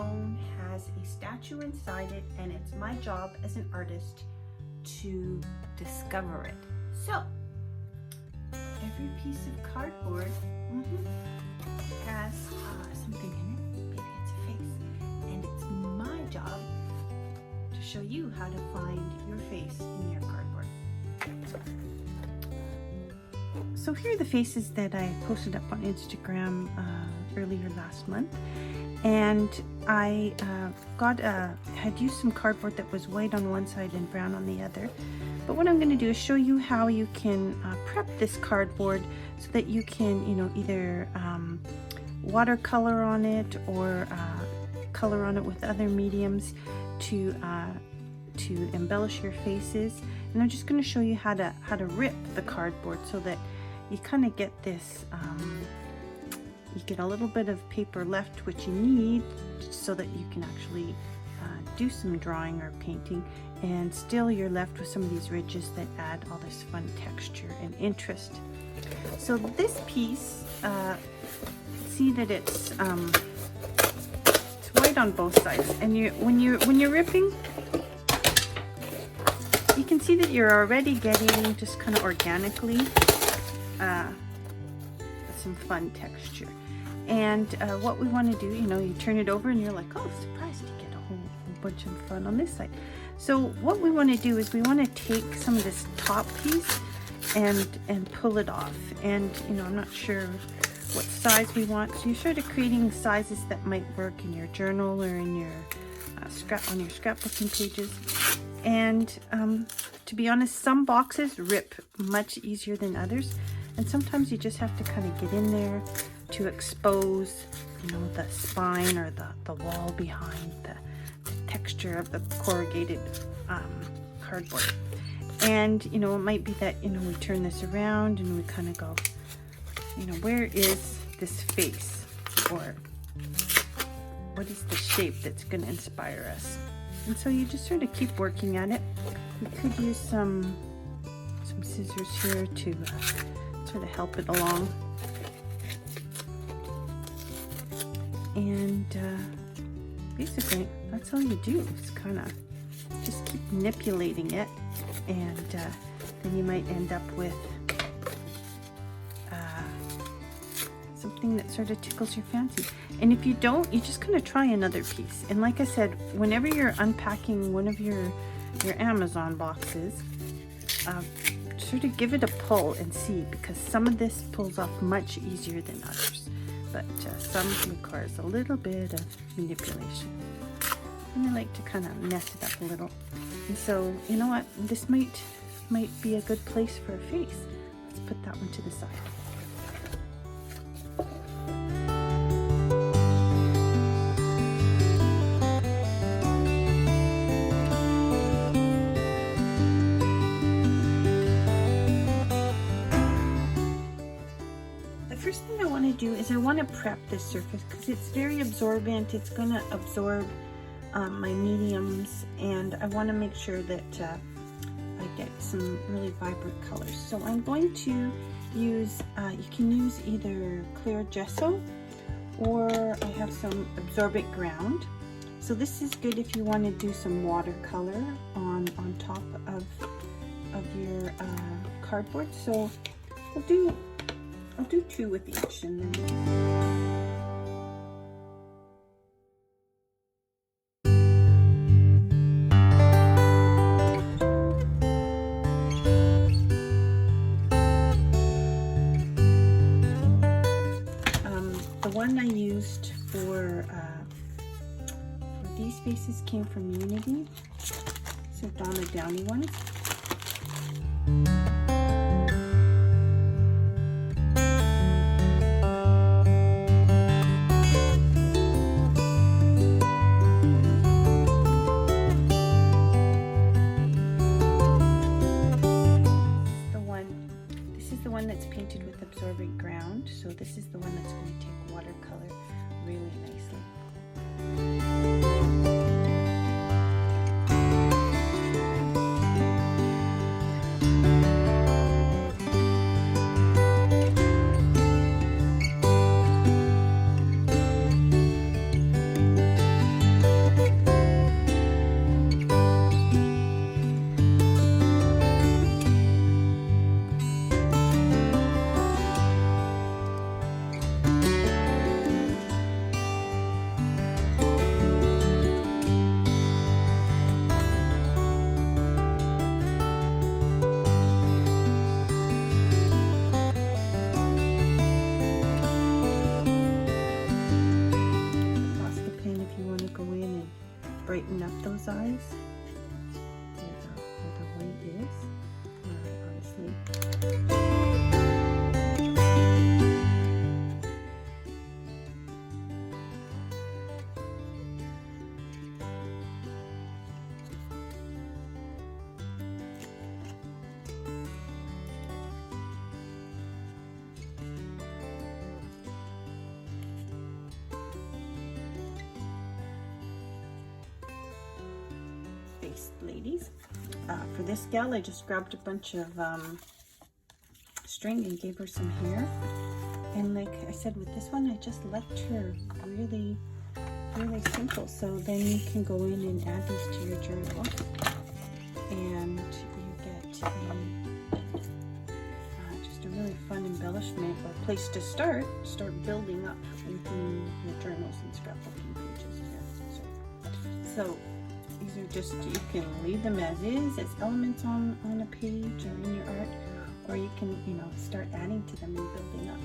stone has a statue inside it, and it's my job as an artist to discover it. So every piece of cardboard has something in it. Maybe it's a face, and it's my job to show you how to find your face in your cardboard. So here are the faces that I posted up on Instagram earlier last month, and I had used some cardboard that was white on one side and brown on the other. But what I'm going to do is show you how you can prep this cardboard so that you can, either watercolor on it or color on it with other mediums to embellish your faces. And I'm just going to show you how to rip the cardboard so that you kind of get this. You get a little bit of paper left, which you need so that you can actually do some drawing or painting, and still you're left with some of these ridges that add all this fun texture and interest. So this piece, see that it's white on both sides, and when you're ripping, you can see that you're already getting just kind of organically some fun texture. And what we want to do, you turn it over and you're like, oh, surprised, you get a whole bunch of fun on this side. So what we want to do is we want to take some of this top piece and pull it off. And I'm not sure what size we want, so you're sort of creating sizes that might work in your journal or in your on your scrapbooking pages. And to be honest, some boxes rip much easier than others, and sometimes you just have to kind of get in there to expose, the spine or the wall behind the texture of the corrugated cardboard. And it might be that we turn this around and we kind of go, where is this face, or what is the shape that's going to inspire us? And so you just sort of keep working at it. You could use some scissors here to sort of help it along. And basically that's all you do, is kind of just keep manipulating it, and then you might end up with something that sort of tickles your fancy. And if you don't, you just kind of try another piece. And like I said, whenever you're unpacking one of your Amazon boxes, sort of give it a pull and see, because some of this pulls off much easier than others, but some requires a little bit of manipulation. And I like to kind of mess it up a little. And so, you know what, this might be a good place for a face. Let's put that one to the side. First thing I want to do is I want to prep this surface because it's very absorbent. It's going to absorb my mediums, and I want to make sure that I get some really vibrant colors. So I'm going to use, you can use either clear gesso, or I have some absorbent ground. So this is good if you want to do some watercolor on top of your cardboard. So I'll do 2 with each, and then the one I used for these faces came from Unity, so Donna Downey ones. That's painted with absorbent ground, so this is the one that's going to take watercolor really nicely. go in and brighten up those eyes where the white is. Obviously. Ladies, for this gal I just grabbed a bunch of string and gave her some hair, and like I said with this one I just left her really simple, so then you can go in and add these to your journal and you get just a really fun embellishment or place to start building up within your journals and scrapbooking pages here. So these are just, you can leave them as is, as elements on a page or in your art, or you can, start adding to them and building up.